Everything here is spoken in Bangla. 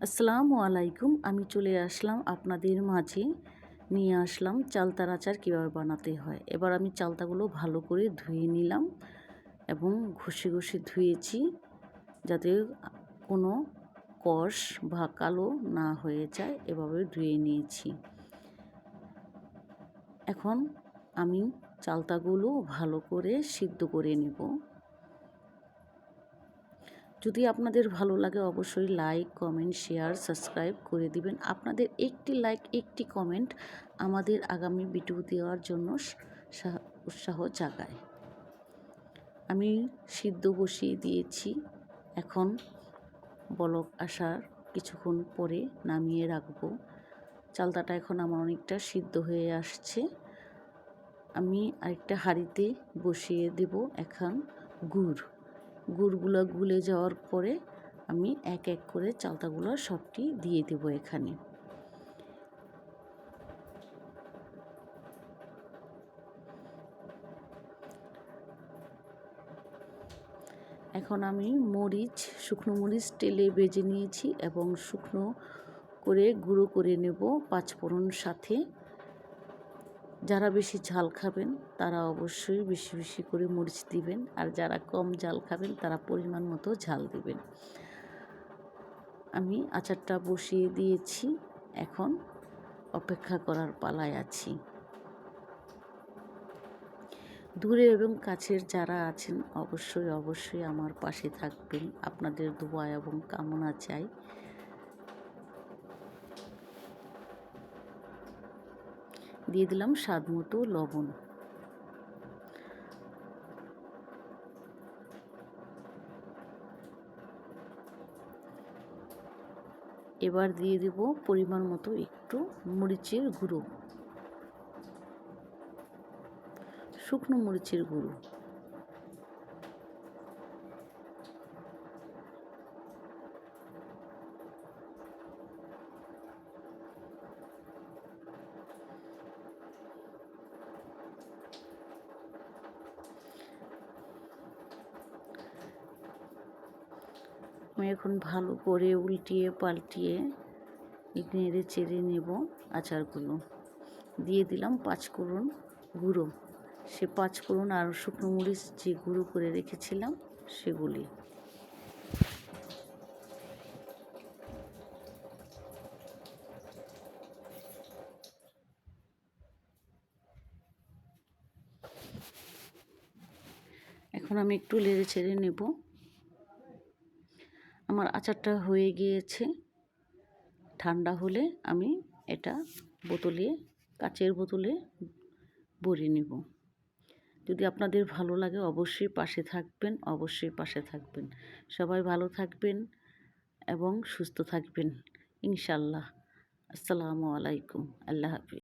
আসসালামু আলাইকুম। আমি চলে আসলাম আপনাদের মাঝে, নিয়ে আসলাম চালতার আচার কীভাবে বানাতে হয়। এবার আমি চালতাগুলো ভালো করে ধুয়ে নিলাম এবং ঘষে ঘষে ধুয়েছি, যাতে কোনো কষ বা কালো না হয়ে যায়, এভাবে ধুয়ে নিয়েছি। এখন আমি চালতাগুলো ভালো করে সিদ্ধ করে নেব। যদি আপনাদের ভালো লাগে অবশ্যই লাইক, কমেন্ট, শেয়ার, সাবস্ক্রাইব করে দিবেন। আপনাদের একটি লাইক, একটি কমেন্ট আমাদের আগামী ভিডিও দেওয়ার জন্য উৎসাহ জাগায়। আমি সিদ্ধ বসিয়ে দিয়েছি। এখন বলক আসার কিছুক্ষণ পরে নামিয়ে রাখবো। চালতাটা এখন আমার অনেকটা সিদ্ধ হয়ে আসছে। আমি আরেকটা হাঁড়িতে বসিয়ে দেব এখন গুড়গুলো গুলে যাওয়ার পরে আমি এক এক করে চালতাগুলো সবটি দিয়ে দেব এখানে। এখন আমি শুকনো মরিচ তেলে ভেজে নিয়েছি এবং শুকনো করে গুঁড়ো করে নেব পাঁচফোড়ন সাথে। যারা বেশি ঝাল খাবেন তারা অবশ্যই বেশি বেশি করে মরিচ দিবেন, আর যারা কম ঝাল খাবেন তারা পরিমাণ মতো ঝাল দিবেন। আমি আচারটা বসিয়ে দিয়েছি, এখন অপেক্ষা করার পালায় আছি। দূরে এবং কাছের যারা আছেন অবশ্যই অবশ্যই আমার পাশে থাকবেন। আপনাদের দোয়া এবং কামনা চাই। দিয়ে দিলাম স্বাদ মতো লবণ। এবার দিয়ে দেব পরিমাণ মতো একটু মরিচের গুঁড়ো, শুকনো মরিচের গুঁড়ো। আমি এখন ভালো করে উল্টিয়ে পাল্টিয়ে নেড়ে চেড়ে নেব আচারগুলো। দিয়ে দিলাম পাঁচফোড়ন গুঁড়ো, সে পাঁচফোড়ন আর শুকনো মরিচ যে গুঁড়ো করে রেখেছিলাম সেগুলি। এখন আমি একটু নেড়ে চেড়ে নেব। আমার আচারটা হয়ে গিয়েছে। ঠান্ডা হলে আমি এটা কাচের বোতলে ভরে নেব। যদি আপনাদের ভালো লাগে অবশ্যই পাশে থাকবেন। সবাই ভালো থাকবেন এবং সুস্থ থাকবেন ইনশাল্লাহ। আসসালামু আলাইকুম। আল্লাহ হাফিজ।